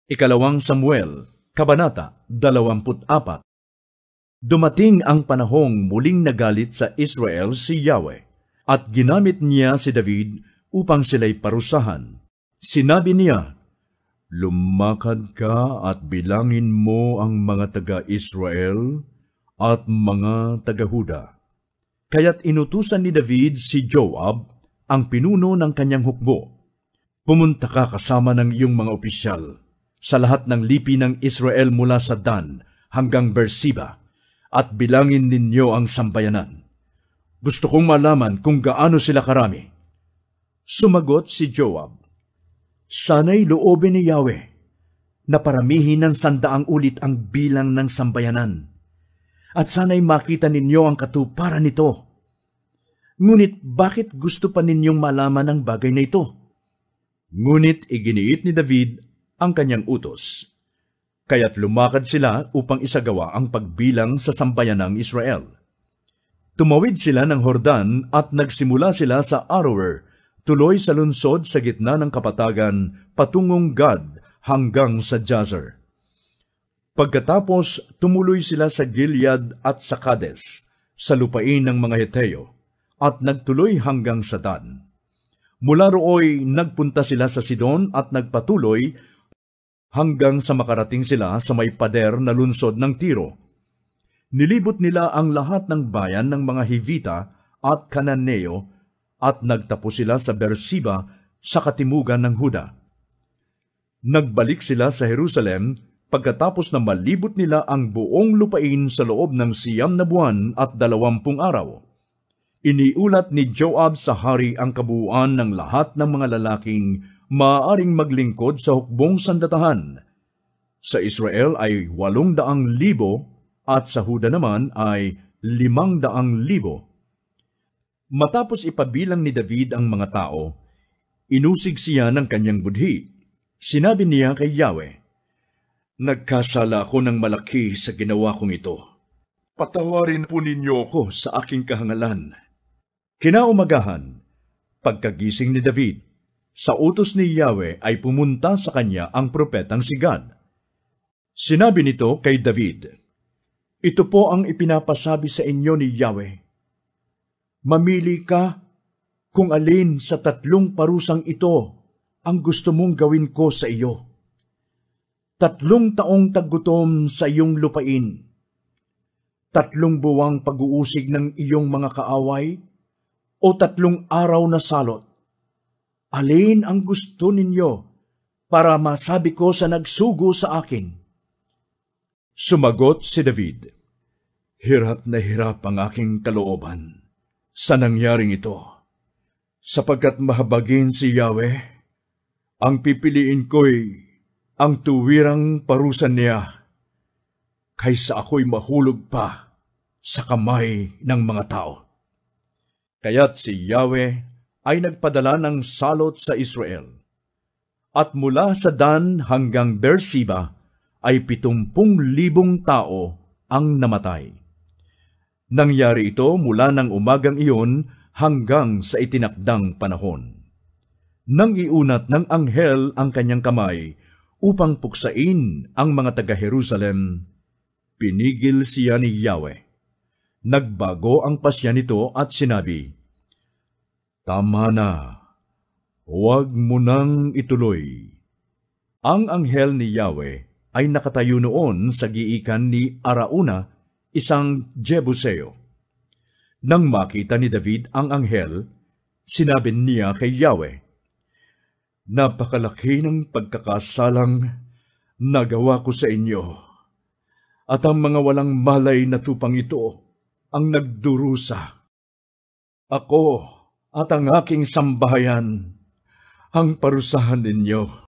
Ikalawang Samuel, Kabanata 24. Dumating ang panahong muling nagalit sa Israel si Yahweh, at ginamit niya si David upang sila'y parusahan. Sinabi niya, "Lumakad ka at bilangin mo ang mga taga-Israel at mga taga-Huda." Kaya't inutusan ni David si Joab, ang pinuno ng kanyang hukbo. "Pumunta ka kasama ng iyong mga opisyal sa lahat ng lipi ng Israel mula sa Dan hanggang Beersheba, at bilangin ninyo ang sambayanan. Gusto kong malaman kung gaano sila karami." Sumagot si Joab, "Sana'y loobin ni Yahweh na paramihin ng 100 ulit ang bilang ng sambayanan, at sana'y makita ninyo ang katuparan nito. Ngunit bakit gusto pa ninyong malaman ang bagay na ito?" Ngunit iginiit ni David ang kanyang utos. Kaya't lumakad sila upang isagawa ang pagbilang sa sambayanang Israel. Tumawid sila ng Hordan at nagsimula sila sa Aroer, tuloy sa lungsod sa gitna ng kapatagan patungong Gad hanggang sa Jazer. Pagkatapos, tumuloy sila sa Gilead at sa Kades, sa lupain ng mga Heteo, at nagtuloy hanggang sa Dan. Mula rooy, nagpunta sila sa Sidon at nagpatuloy hanggang sa makarating sila sa may pader na lungsod ng Tiro. Nilibot nila ang lahat ng bayan ng mga Hivita at Kananeo, at nagtapos sila sa Beersheba sa katimugan ng Huda. Nagbalik sila sa Jerusalem pagkatapos na malibot nila ang buong lupain sa loob ng 9 na buwan at 20 araw. Iniulat ni Joab sa hari ang kabuuan ng lahat ng mga lalaking maaaring maglingkod sa hukbong sandatahan. Sa Israel ay 800,000 at sa Huda naman ay 500,000. Matapos ipabilang ni David ang mga tao, inusig siya ng kanyang budhi. Sinabi niya kay Yahweh, "Nagkasala ako ng malaki sa ginawa kong ito. Patawarin po ninyo ko sa aking kahangalan." Kinaumagahan, pagkagising ni David, sa utos ni Yahweh ay pumunta sa kanya ang propetang si Gad. Sinabi nito kay David, "Ito po ang ipinapasabi sa inyo ni Yahweh. Mamili ka kung alin sa 3 parusang ito ang gusto mong gawin ko sa iyo. 3 taong taggutom sa iyong lupain, 3 buwang pag-uusig ng iyong mga kaaway, o 3 araw na salot. Alin ang gusto ninyo para masabi ko sa nagsugo sa akin?" Sumagot si David, "Hirap na hirap ang aking kalooban sa nangyaring ito, sapagkat mahabagin si Yahweh. Ang pipiliin ko'y ang tuwirang parusa niya, kaysa ako'y mahulog pa sa kamay ng mga tao." Kaya't si Yahweh ay nagpadala ng salot sa Israel, at mula sa Dan hanggang Beersheba ay 70,000 tao ang namatay. Nangyari ito mula ng umagang iyon hanggang sa itinakdang panahon. Nang iunat ng anghel ang kanyang kamay upang puksain ang mga taga-Jerusalem, pinigil siya ni Yahweh. Nagbago ang pasya nito at sinabi, "Tama na, huwag mo nang ituloy." Ang anghel ni Yahweh ay nakatayo noon sa giikan ni Arauna, isang Jebuseo. Nang makita ni David ang anghel, sinabi niya kay Yahweh, "Napakalaki ng pagkakasalang nagawa ko sa inyo, at ang mga walang malay na tupang ito ang nagdurusa. Ako at ang aking sambahayan ang parusahan ninyo."